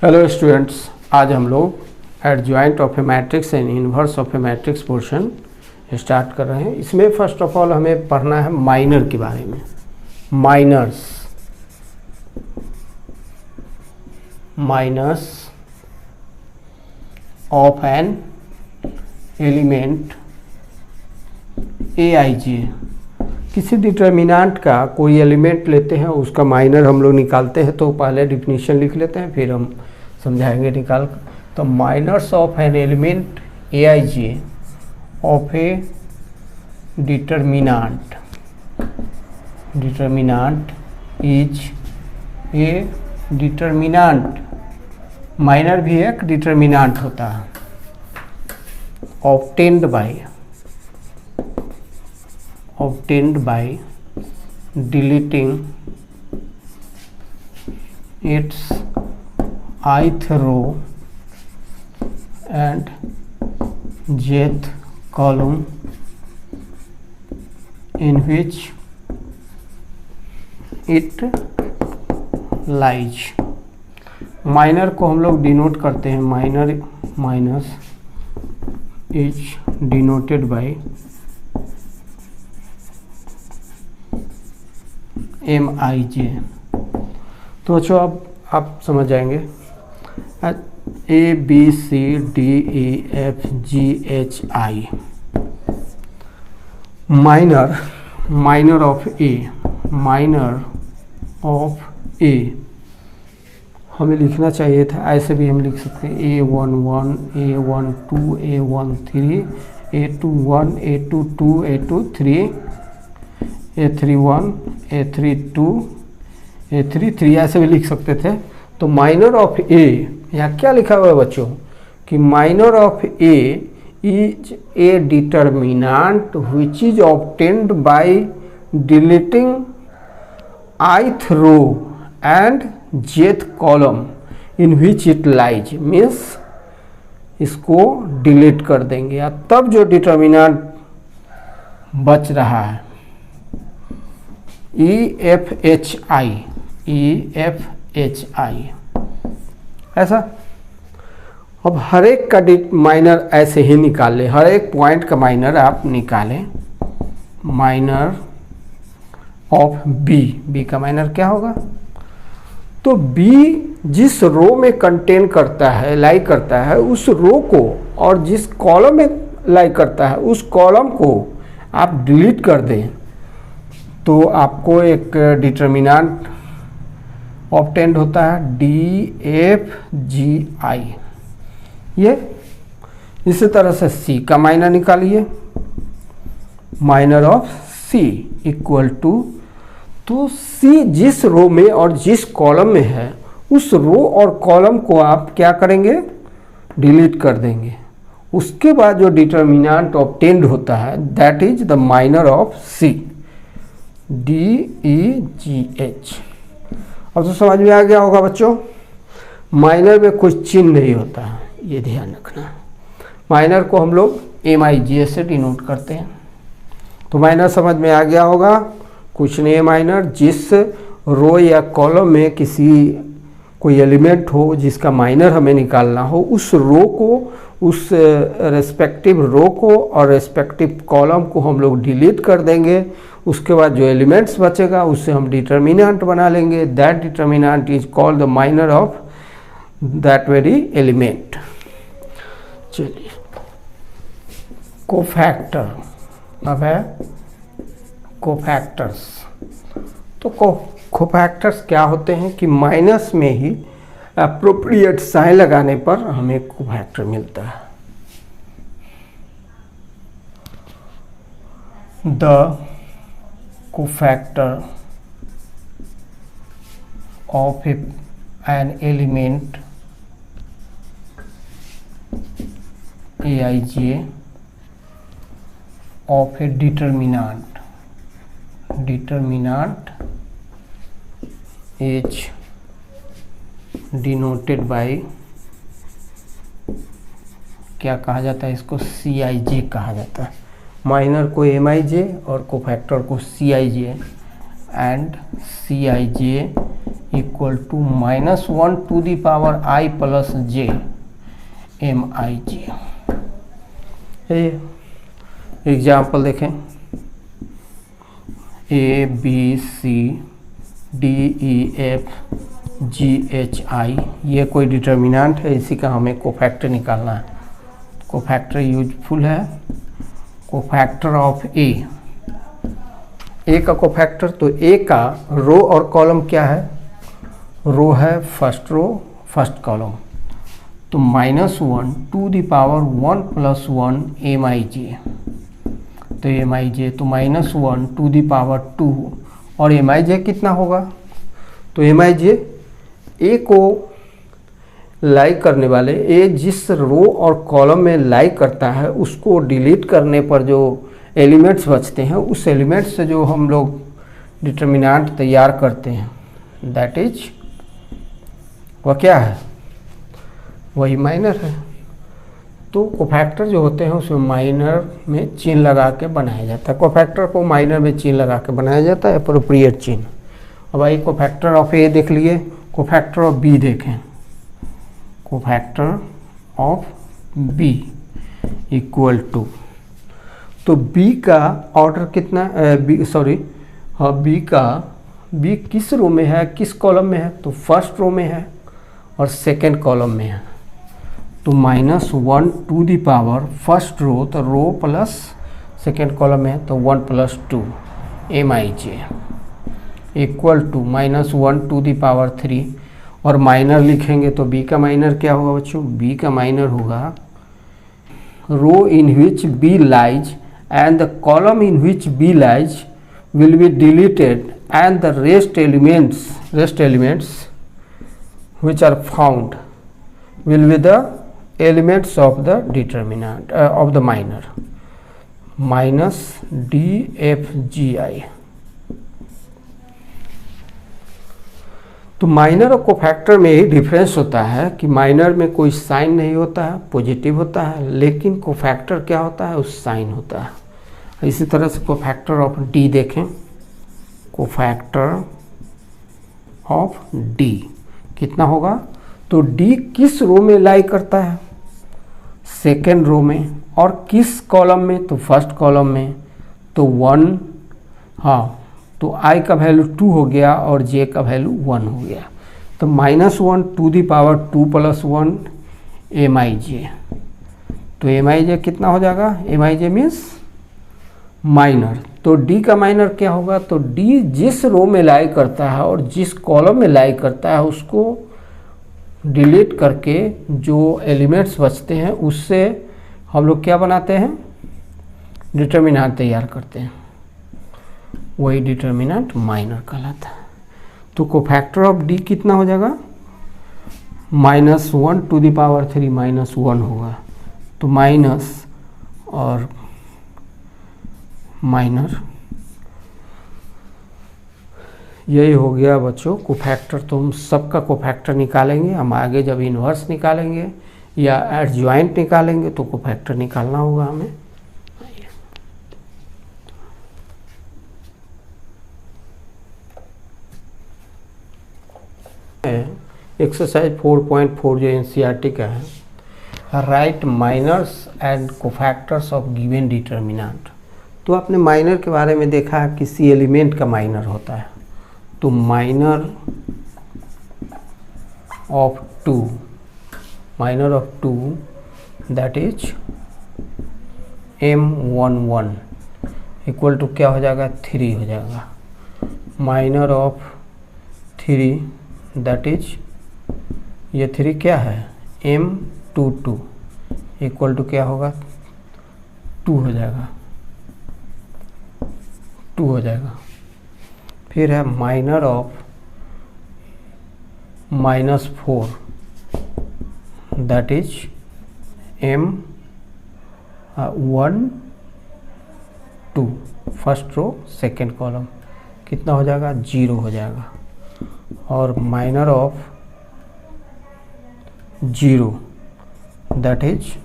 Hello students, आज हम लोग adjoint of A matrix and inverse of A matrix portion start कर रहे हैं। इसमें फर्स्ट ऑफ ऑल हमें पढ़ना है माइनर के बारे में। Minors of an element Aij। किसी डिटर्मिनेंट का कोई एलिमेंट लेते हैं, उसका माइनर हम लोग निकालते हैं। तो पहले डिफिनीशन लिख लेते हैं, फिर हम समझाएंगे निकाल कर। तो minors of an element Aij of A determinant is a determinant. Minor भी एक डिटर्मिनेंट होता है। obtained by deleting its ith row and jth column in which it lies। Minor को हम लोग डिनोट करते हैं। Minus is denoted by Mij। तो बच्चों अब आप समझ जाएंगे। ABCDEFGHI माइनर ऑफ ए हमें लिखना चाहिए था। ऐसे भी हम लिख सकते हैं A11 A12 A13 A21 A22 A23 A31 A32 A33 ऐसे भी लिख सकते थे। तो माइनर ऑफ ए, यहाँ क्या लिखा हुआ है बच्चों कि minor of A is a determinant which is obtained by deleting ith row and jth column in which it lies. Means इसको डिलीट कर देंगे या तब जो डिटर्मिनेंट बच रहा है EFHI ऐसा। अब हर एक का माइनर ऐसे ही निकाल ले, हर एक पॉइंट का माइनर आप निकालें। माइनर ऑफ बी का माइनर क्या होगा? तो बी जिस रो में कंटेन करता है, लाई करता है, उस रो को, और जिस कॉलम में लाई करता है उस कॉलम को आप डिलीट कर दें तो आपको एक डिटर्मिनेंट ऑब्टेन्ड होता है DFGI। ये इसी तरह से सी का माइनर निकालिए। Minor of C equal to, तो सी जिस रो में और जिस कॉलम में है उस रो और कॉलम को आप क्या करेंगे? डिलीट कर देंगे। उसके बाद जो डिटर्मिनेंट ऑब्टेन्ड होता है that is the minor of C DEGH। अब तो समझ में आ गया होगा बच्चों। माइनर में कुछ चिन्ह नहीं होता है, ये ध्यान रखना। माइनर को हम लोग MIJ से डिनोट करते हैं। तो माइनर समझ में आ गया होगा। कुछ नहीं है माइनर, जिस रो या कॉलम में कोई एलिमेंट हो जिसका माइनर हमें निकालना हो, उस रो को, उस रेस्पेक्टिव रो को और रेस्पेक्टिव कॉलम को हम लोग डिलीट कर देंगे। उसके बाद जो एलिमेंट्स बचेगा उससे हम डिटर्मिनेंट बना लेंगे। That determinant is called the minor of that very element. चलिए, कोफैक्टर। अब है कोफैक्टर्स। तो कोफैक्टर्स क्या होते हैं कि माइनस में ही अप्रोप्रिएट साइन लगाने पर हमें कोफैक्टर मिलता है। The cofactor of an element Aij of a determinant is denoted by, क्या कहा जाता है इसको? Cij कहा जाता है। माइनर को MIJ और कोफैक्टर को CIJ, and CIJ equal to -1 to the power i plus j MIJ। Example देखें, ABCDEFGHI, ये कोई डिटर्मिनेंट है, इसी का हमें कोफैक्टर निकालना है। कोफैक्टर यूजफुल है, कोफैक्टर ऑफ ए का कोफैक्टर, तो ए का रो और कॉलम क्या है, रो है फर्स्ट रो फर्स्ट कॉलम, तो -1 to the power 1 plus 1 MIJ, तो MIJ तो -1 टू द पावर 2, और MIJ कितना होगा, तो MIJ ए को लाइक करने वाले, ए जिस रो और कॉलम में लाइक करता है उसको डिलीट करने पर जो एलिमेंट्स बचते हैं, उस एलिमेंट से जो हम लोग डिटर्मिनेंट तैयार करते हैं, दैट इज वह क्या है, वही माइनर है। तो कोफैक्टर जो होते हैं उसमें माइनर में चिन्ह लगा के बनाया जाता है, कोफैक्टर को माइनर में चिन्ह लगा के बनाया जाता है, एप्रोप्रिएट चिन्ह। अब भाई कोफैक्टर ऑफ ए देख लिए, कोफैक्टर ऑफ बी देखें, cofactor of B equal to, तो बी का ऑर्डर कितना, बी किस रो में है, किस कॉलम में है, तो फर्स्ट रो में है और सेकेंड कॉलम में है, तो -1 to the power first row, तो रो प्लस सेकेंड कॉलम में है तो 1 plus 2 MIJ equal to -1 to the power 3, और माइनर लिखेंगे तो बी का माइनर क्या होगा बच्चों, बी का माइनर होगा row in which b lies and the column in which B lies will be deleted and the rest elements which are found will be the elements of the determinant of the minor -DFGI। तो minor और cofactor में ही difference होता है कि minor में कोई sign नहीं होता है, पॉजिटिव होता है, लेकिन कोफैक्टर क्या होता है, उस साइन होता है। इसी तरह से कोफैक्टर ऑफ डी देखें, कोफैक्टर ऑफ डी कितना होगा, तो डी किस रो में लाई करता है, सेकेंड रो में, और किस कॉलम में, तो फर्स्ट कॉलम में, तो 1, हाँ, तो i का वैल्यू 2 हो गया और j का वैल्यू 1 हो गया, तो -1 to the power 2 plus 1 MIJ, तो MIJ कितना हो जाएगा, MIJ मीन्स माइनर, तो d का माइनर क्या होगा, तो d जिस रो में लाई करता है और जिस कॉलम में लाई करता है उसको डिलीट करके जो एलिमेंट्स बचते हैं उससे हम लोग क्या बनाते हैं, डिटर्मिनेंट तैयार करते हैं, वही डिटर्मिनेंट माइनर कहलाता है। तो कोफैक्टर ऑफ डी कितना हो जाएगा, -1 टू द पावर 3 -1 होगा, तो माइनस और माइनर, यही हो गया बच्चों कोफैक्टर। तो हम सबका कोफैक्टर निकालेंगे, हम आगे जब इन्वर्स निकालेंगे या एडजॉइंट निकालेंगे तो कोफैक्टर निकालना होगा हमें। एक्सरसाइज 4.4 जो NCERT का है, right minors and cofactors of given determinant. तो आपने माइनर के बारे में देखा, किसी एलिमेंट का माइनर होता है, तो minor of 2 that is M11 equal to क्या हो जाएगा, 3 हो जाएगा, माइनर ऑफ 3 दैट इज, ये 3 क्या है, M22 इक्वल टू क्या होगा, 2 हो जाएगा, 2 हो जाएगा। फिर है minor of -4 that is M12 first row second column, कितना हो जाएगा, 0 हो जाएगा, और minor of 0 that is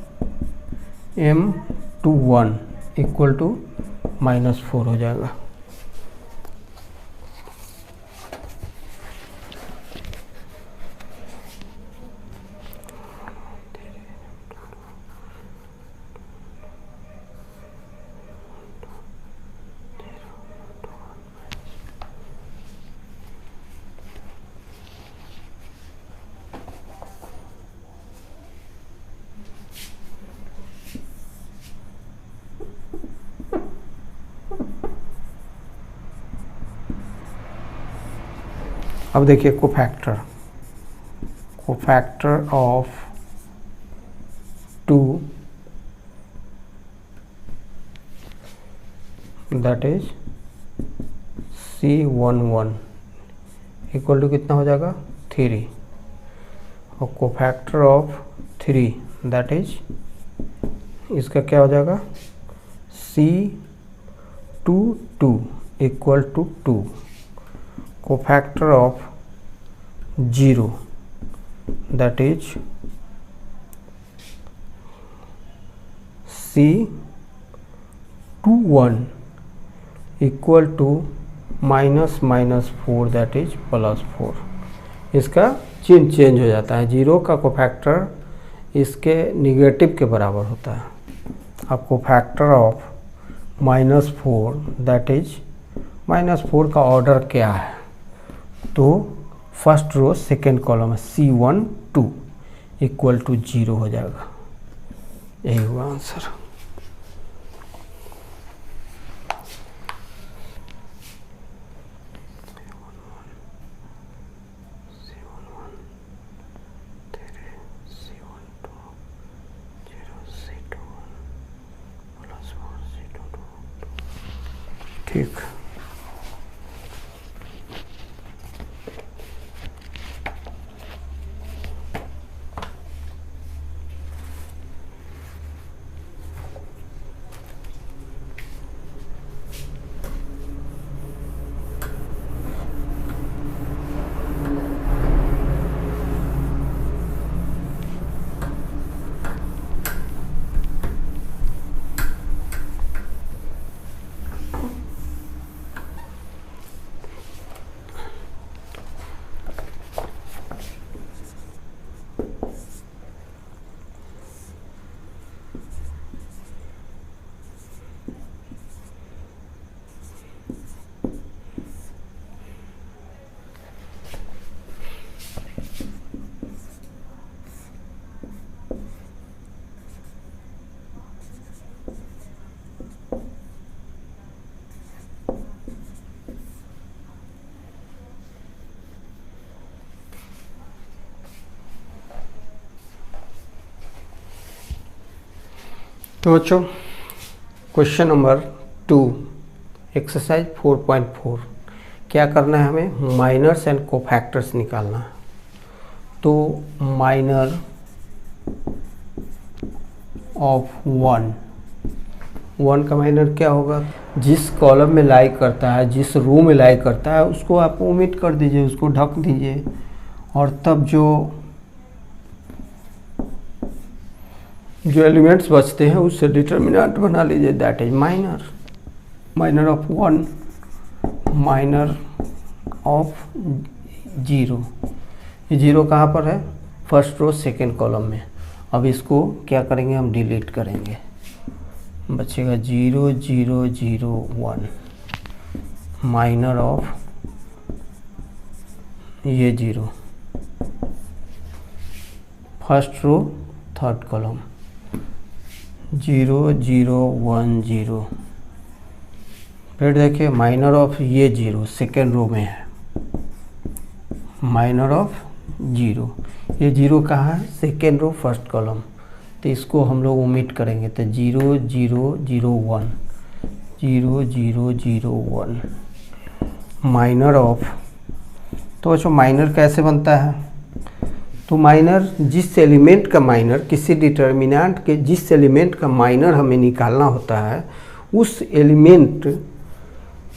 M21 equal to -4 हो जाएगा। अब देखिए cofactor of 2 that is C11 equal to कितना हो जाएगा 3, और कोफैक्टर ऑफ 3 दैट इज इसका क्या हो जाएगा C22 equal to 2, cofactor of 0 that is C21 equal to -4 that is +4। इसका चिन्ह चेंज हो जाता है, 0 का कोफैक्टर इसके निगेटिव के बराबर होता है। अब कोफैक्टर ऑफ -4 दैट इज -4 का ऑर्डर क्या है, तो फर्स्ट रो सेकेंड कॉलम है C12 इक्वल टू 0 हो जाएगा। यही हुआ आंसर। ठीक, तो बच्चों क्वेश्चन नंबर 2 एक्सरसाइज 4.4 क्या करना है हमें, माइनर्स एंड कोफैक्टर्स निकालना है। तो माइनर ऑफ 1 का माइनर क्या होगा, जिस कॉलम में लाई करता है, जिस रो में लाई करता है उसको आप ओमिट कर दीजिए, उसको ढक दीजिए, और तब जो एलिमेंट्स बचते हैं उससे डिटर्मिनेंट बना लीजिए, that is minor of 1, minor of 0। ये 0 कहाँ पर है, फर्स्ट रो सेकेंड कॉलम में। अब इसको क्या करेंगे, हम डिलीट करेंगे, बचेगा 0 0 0 1, माइनर ऑफ ये 0, फर्स्ट रो थर्ड कॉलम 0 0 1 0। फिर देखिए माइनर ऑफ ये 0 सेकेंड रो में है, माइनर ऑफ 0, ये 0 कहाँ है, सेकेंड रो फर्स्ट कॉलम, तो इसको हम लोग ओमिट करेंगे, तो 0 0 0 1 0 0 0 1, माइनर ऑफ। तो बच्चों माइनर कैसे बनता है, तो माइनर जिस एलिमेंट का माइनर, किसी डिटर्मिनेंट के जिस एलिमेंट का माइनर हमें निकालना होता है, उस एलिमेंट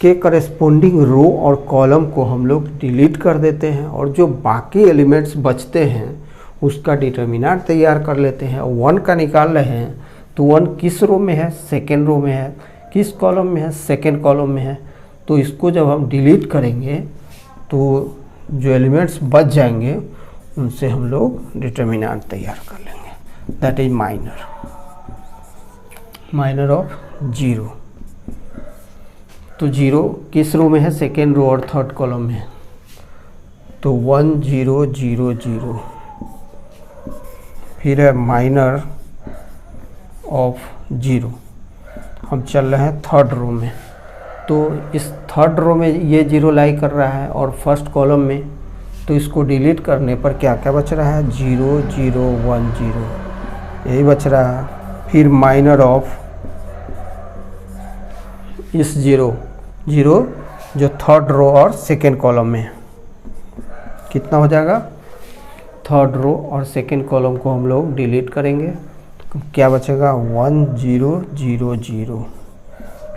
के करेस्पोंडिंग रो और कॉलम को हम लोग डिलीट कर देते हैं, और जो बाकी एलिमेंट्स बचते हैं उसका डिटर्मिनेंट तैयार कर लेते हैं। 1 का निकाल रहे हैं तो 1 किस रो में है, सेकेंड रो में है, किस कॉलम में है, सेकेंड कॉलम में है। तो इसको जब हम डिलीट करेंगे तो जो एलिमेंट्स बच जाएंगे उनसे हम लोग डिटर्मिनेंट तैयार कर लेंगे, दैट इज माइनर ऑफ 0। तो 0 किस रो में है, सेकेंड रो और थर्ड कॉलम में, तो 1 0 0 0। फिर है माइनर ऑफ 0, हम चल रहे हैं थर्ड रो में, तो इस थर्ड रो में ये 0 लाई कर रहा है, और फर्स्ट कॉलम में तो इसको डिलीट करने पर क्या क्या बच रहा है, 0 0 1 0 यही बच रहा है। फिर माइनर ऑफ इस 0 0 जो थर्ड रो और सेकेंड कॉलम में कितना हो जाएगा, थर्ड रो और सेकेंड कॉलम को हम लोग डिलीट करेंगे तो क्या बचेगा 1 0 0 0।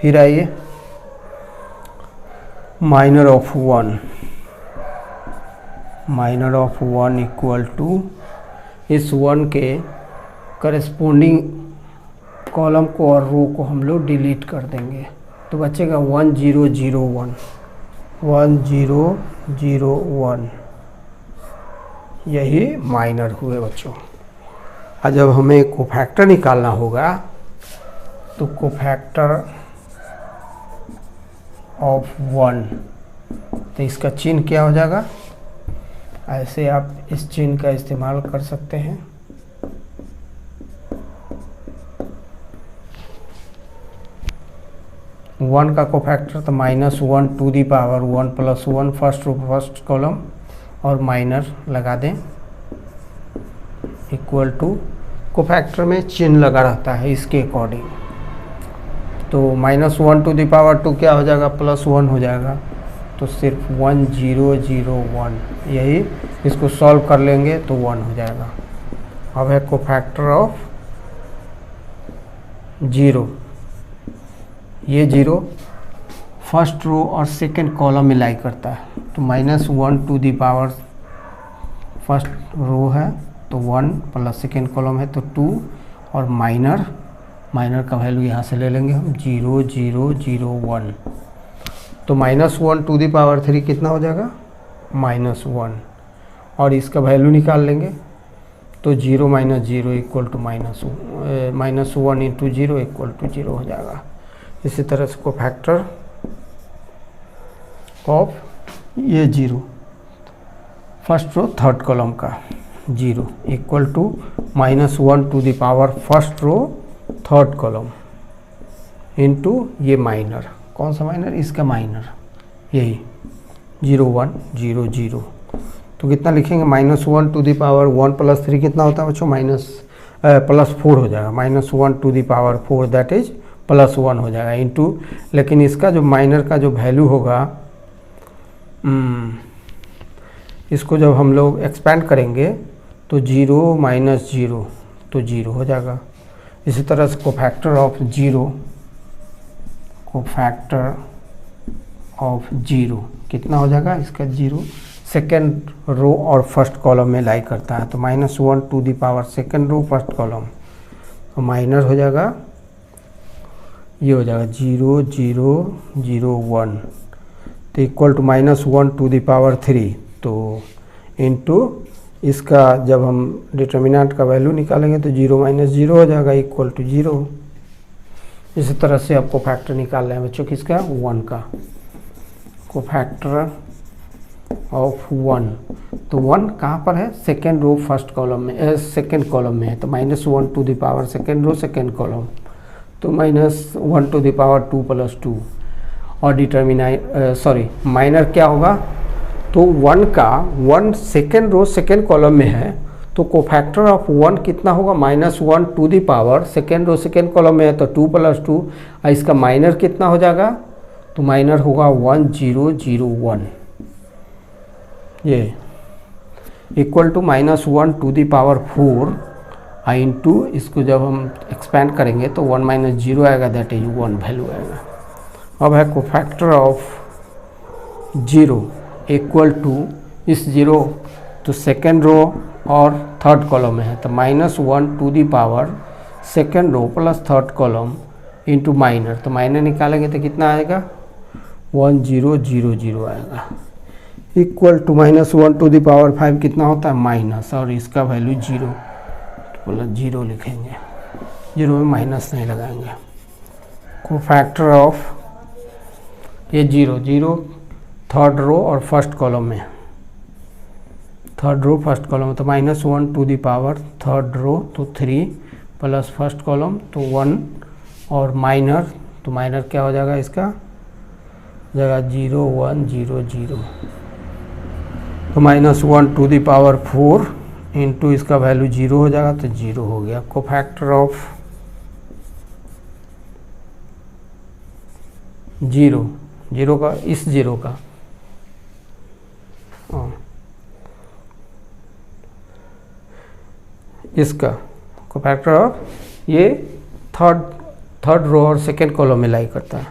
फिर आइए minor of 1, minor of 1 equal to इस 1 के करस्पोंडिंग कॉलम को और रो को हम लोग डिलीट कर देंगे तो बचेगा 1 0 0 1 1 0 0 1। यही माइनर हुए बच्चों। और जब हमें कोफैक्टर निकालना होगा तो कोफैक्टर ऑफ 1, तो इसका चिन्ह क्या हो जाएगा, ऐसे आप इस चिन्ह का इस्तेमाल कर सकते हैं। वन का कोफैक्टर तो -1 to the power 1 + 1 first row first column और माइनर लगा दें इक्वल टू, कोफैक्टर में चिन्ह लगा रहता है इसके अकॉर्डिंग, तो -1 टू दी पावर 2 क्या हो जाएगा, +1 हो जाएगा, तो सिर्फ 1 0 0 1 यही, इसको सॉल्व कर लेंगे तो 1 हो जाएगा। अब है कोफैक्टर ऑफ 0, ये 0 फर्स्ट रो और सेकंड कॉलम में लाई करता है, तो -1 to the power first row है तो 1 प्लस सेकंड कॉलम है तो 2 और माइनर का वैल्यू यहाँ से ले लेंगे हम 0 0 0 1, तो -1 टू दी पावर 3 कितना हो जाएगा, -1, और इसका वैल्यू निकाल लेंगे तो 0 - 0 equal to -1 into 0 equal to 0 हो जाएगा। इसी तरह से कोफैक्टर ऑफ ये 0 फर्स्ट रो थर्ड कॉलम का 0 equal to -1 to the power first row third column into ये माइनर, कौन सा माइनर, इसका माइनर, यही 0 1 0 0, तो कितना लिखेंगे -1 टू द पावर 1 + 3 कितना होता है बच्चों, +4 हो जाएगा, -1 to the power 4 that is +1 हो जाएगा इंटू, लेकिन इसका जो माइनर का जो वैल्यू होगा इसको जब हम लोग एक्सपेंड करेंगे तो 0 - 0 तो 0 हो जाएगा। इसी तरह से कोफैक्टर ऑफ 0 कितना हो जाएगा, इसका 0 सेकेंड रो और फर्स्ट कॉलम में लाई करता है, तो -1 to the power second row first column, तो माइनर हो जाएगा, ये हो जाएगा 0 0 0 1, तो equal to -1 to the power 3, तो इनटू इसका जब हम डिटर्मिनेंट का वैल्यू निकालेंगे तो 0 - 0 हो जाएगा इक्वल टू 0। इसी तरह से आपको फैक्टर निकाल रहे हैं बच्चों किसका, 1 का, कोफैक्टर ऑफ 1, तो 1 कहाँ पर है, सेकेंड रो फर्स्ट कॉलम में, सेकेंड कॉलम में है, तो -1 to the power second row second column, तो -1 टू द पावर 2 + 2, और माइनर क्या होगा, तो 1 का 1 सेकेंड रो सेकेंड कॉलम में है, तो कोफैक्टर ऑफ 1 कितना होगा, -1 to the power second row second column में है तो 2 + 2, और इसका माइनर कितना हो जाएगा, तो माइनर होगा 1 0 0 1, ये equal to -1 to the power 4 into, इसको जब हम एक्सपेंड करेंगे तो 1 - 0 आएगा, दैट इज 1 वैल्यू आएगा। अब है कोफैक्टर ऑफ 0 इक्वल टू इस 0 तो सेकेंड रो और थर्ड कॉलम में है, तो -1 to the power second row plus third column into minor, तो माइनर निकालेंगे तो कितना आएगा, 1 0 0 0 आएगा, equal to -1 to the power 5 कितना होता है, माइनस, और इसका वैल्यू 0, तो +0 लिखेंगे, 0 में माइनस नहीं लगाएंगे। कोफैक्टर ऑफ ये 0 0 थर्ड रो और फर्स्ट कॉलम में, थर्ड रो फर्स्ट कॉलम तो -1 to the power third row तो 3 प्लस फर्स्ट कॉलम तो 1, और माइनर, तो माइनर क्या हो जाएगा, इसका जगह 0 1 0 0, तो -1⁴ इंटू इसका वैल्यू 0 हो जाएगा, तो 0 हो गया। कोफैक्टर ऑफ 0 का, इस 0 का इसका कोफैक्टर ऑफ ये थर्ड रो और सेकेंड कॉलम में लाई करता है।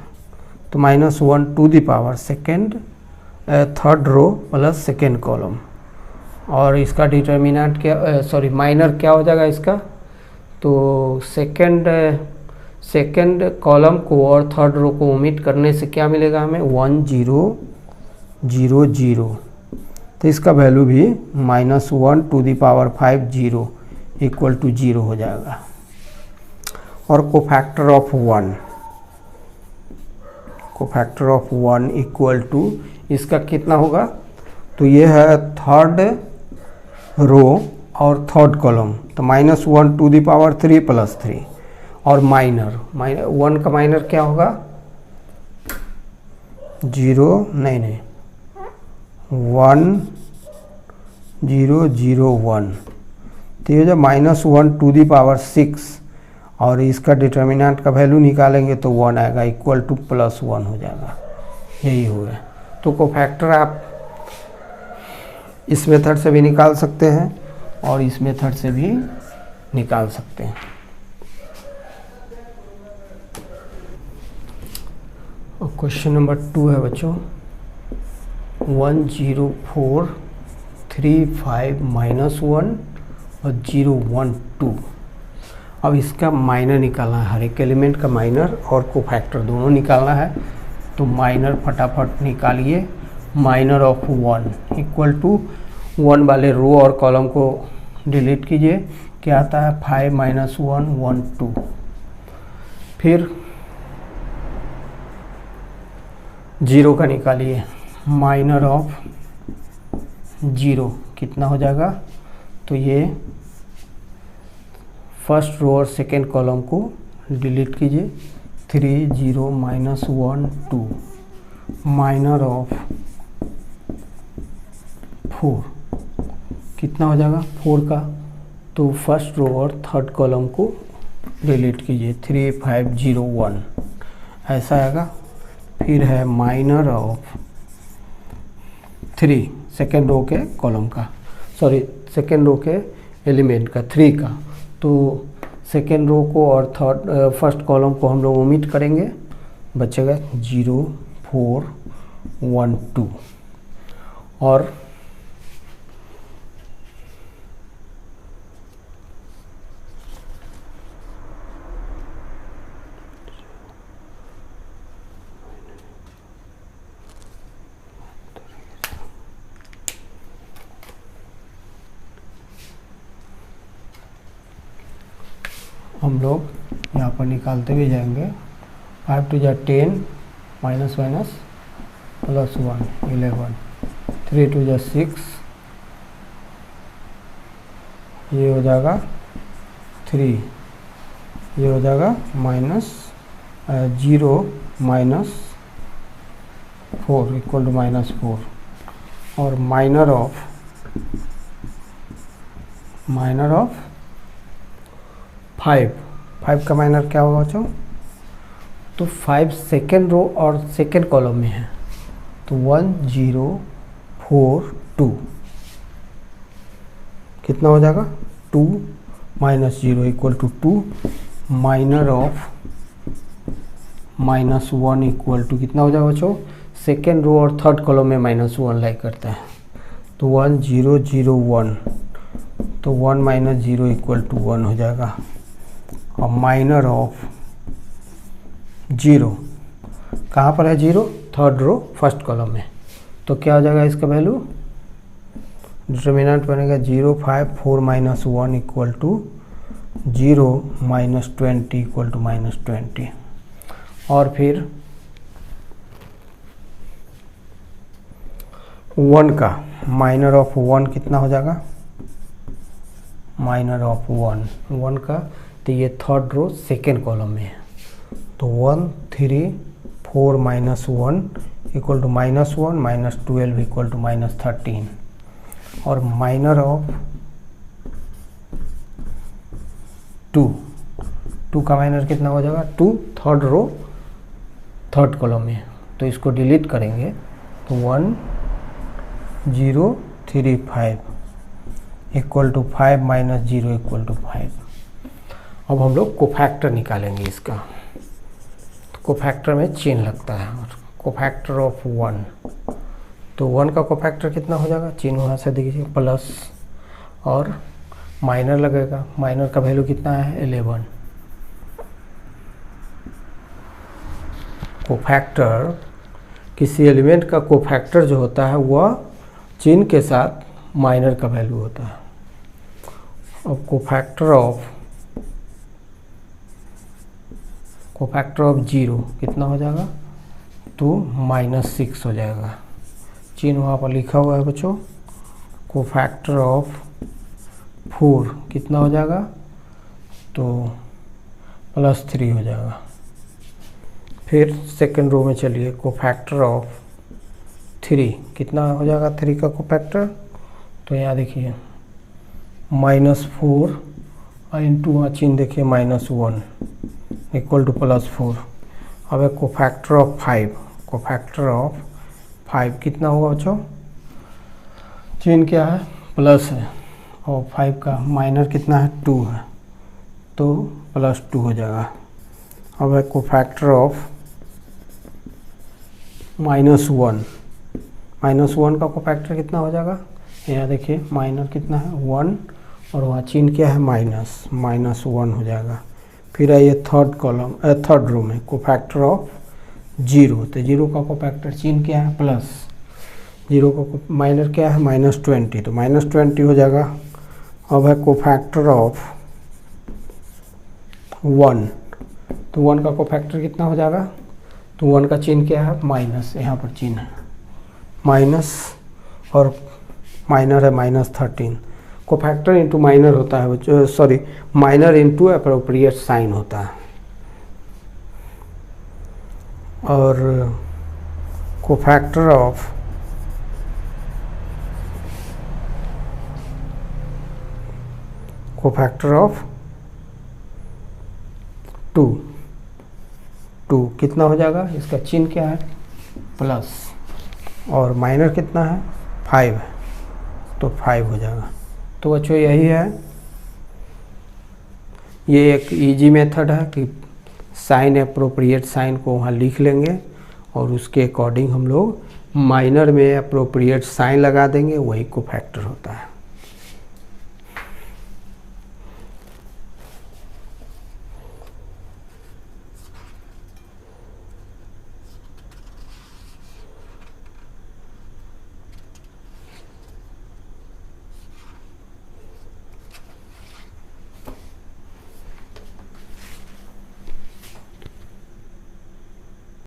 तो -1⁴ third row plus second column, और इसका डिटर्मिनेंट क्या, सॉरी माइनर क्या हो जाएगा इसका, तो सेकेंड कॉलम को और थर्ड रो को ओमिट करने से क्या मिलेगा हमें, 1 0 0 0। तो इसका वैल्यू भी -1⁵ 0 इक्वल टू 0 हो जाएगा। और कोफैक्टर ऑफ 1 इक्वल टू इसका कितना होगा, तो ये है थर्ड रो और थर्ड कॉलम, तो -1⁵ प्लस 3, और माइनर 1 का माइनर क्या होगा, 0 नहीं 1 0 0 1। तो ये जो -1⁶, और इसका डिटर्मिनेंट का वैल्यू निकालेंगे तो 1 आएगा, इक्वल टू +1 हो जाएगा। यही हो गया। तो कोफैक्टर आप इस मेथड से भी निकाल सकते हैं और इस मेथड से भी निकाल सकते हैं। और क्वेश्चन नंबर 2 है बच्चों, 10435 -1 और 012। अब इसका माइनर निकालना है, हर एक एलिमेंट का माइनर और कोफैक्टर दोनों निकालना है। तो माइनर फटाफट निकालिए। माइनर ऑफ 1 इक्वल टू 1 वाले रो और कॉलम को डिलीट कीजिए, क्या आता है 5 - 1 1 2। फिर 0 का निकालिए, माइनर ऑफ 0 कितना हो जाएगा, तो ये फर्स्ट रो और सेकेंड कॉलम को डिलीट कीजिए, 3 0 - 1 2। माइनर ऑफ 4 कितना हो जाएगा 4 का, तो फर्स्ट रो और थर्ड कॉलम को डिलीट कीजिए, 3 5 0 1 ऐसा आएगा। फिर है माइनर ऑफ 3 सेकेंड रो के कॉलम का, सॉरी सेकेंड रो के एलिमेंट का 3 का, तो सेकेंड रो को और फर्स्ट कॉलम को हम लोग ओमिट करेंगे, बचेगा 0 4 1 2। और हम लोग यहाँ पर निकालते हुए जाएंगे। 5 2 = 10 माइनस माइनस +1 11, 3 2 = 6, ये हो जाएगा 3, ये हो जाएगा -0 -4 इक्वल टू -4। और माइनर ऑफ 5 का माइनर क्या होगा बच्चों, तो 5 सेकेंड रो और सेकेंड कॉलम में है, तो 1 0 4 2 कितना हो जाएगा 2 -0 equal to 2। Minor of -1 equal to कितना हो जाएगा बच्चों, सेकेंड रो और थर्ड कॉलम में -1 लाई करता है, तो 1 0 0 1, तो 1 - 0 इक्वल टू 1 हो जाएगा। और माइनर ऑफ 0 कहाँ पर है 0, थर्ड रो फर्स्ट कॉलम में, तो क्या हो जाएगा इसका वैल्यू, डिटर्मिनेंट बनेगा 0 5 4 - 1 इक्वल टू 0 -20 इक्वल टू -20। और फिर 1 का माइनर ऑफ 1 कितना हो जाएगा, माइनर ऑफ 1 का, तो ये थर्ड रो सेकेंड कॉलम में है, तो 1 3 4 - 1 इक्वल टू -1 -12 इक्वल टू -13। और माइनर ऑफ 2, 2 का माइनर कितना हो जाएगा 2, थर्ड रो थर्ड कॉलम में, तो इसको डिलीट करेंगे तो 1 0 3 5 equal to 5 minus 0 equal to 5। अब हम लोग कोफैक्टर निकालेंगे इसका, तो कोफैक्टर में चेन लगता है, और कोफैक्टर ऑफ 1, तो 1 का कोफैक्टर कितना हो जाएगा, चिन्ह वहाँ से देखिए प्लस, और माइनर लगेगा, माइनर का वैल्यू कितना है 11। कोफैक्टर, किसी एलिमेंट का कोफैक्टर जो होता है वह चिन्ह के साथ माइनर का वैल्यू होता है। अब कोफैक्टर ऑफ 0 कितना हो जाएगा, तो -6 हो जाएगा, चिन्ह वहाँ पर लिखा हुआ है बच्चों। कोफैक्टर ऑफ 4 कितना हो जाएगा, तो +3 हो जाएगा। फिर सेकेंड रो में चलिए, कोफैक्टर ऑफ 3 कितना हो जाएगा, 3 का कोफैक्टर, तो यहाँ देखिए -4 और इंटू वहाँ चिन्ह देखिए -1 इक्वल टू +4। अब है कोफैक्टर ऑफ 5, कोफैक्टर ऑफ 5 कितना होगा बच्चों, चिन्ह क्या है प्लस है, और 5 का माइनर कितना है 2 है, तो +2 हो जाएगा। अब है कोफैक्टर ऑफ -1, -1 का कोफैक्टर कितना हो जाएगा, यहाँ देखिए माइनर कितना है 1, और वहाँ चिन्ह क्या है -1 हो जाएगा। फिर आइए थर्ड कॉलम थर्ड रो में, कोफैक्टर ऑफ 0, तो 0 का कोफैक्टर चिन्ह क्या है प्लस, 0 का माइनर क्या है -20, तो -20 हो जाएगा। अब है कोफैक्टर ऑफ 1, तो 1 का कोफैक्टर कितना हो जाएगा, तो 1 का चिन्ह क्या है माइनस, यहाँ पर चिन्ह है माइनस, और माइनर है -13। कोफैक्टर इंटू माइनर होता है बच्चों, sorry minor into appropriate sign होता है। और कोफैक्टर ऑफ कोफैक्टर ऑफ 2 कितना हो जाएगा, इसका चिन्ह क्या है प्लस, और माइनर कितना है 5 है, तो 5 हो जाएगा। तो बच्चों यही है, ये एक इजी मेथड है कि साइन एप्रोप्रिएट साइन को वहाँ लिख लेंगे और उसके अकॉर्डिंग हम लोग माइनर में एप्रोप्रिएट साइन लगा देंगे, वही कोफैक्टर होता है।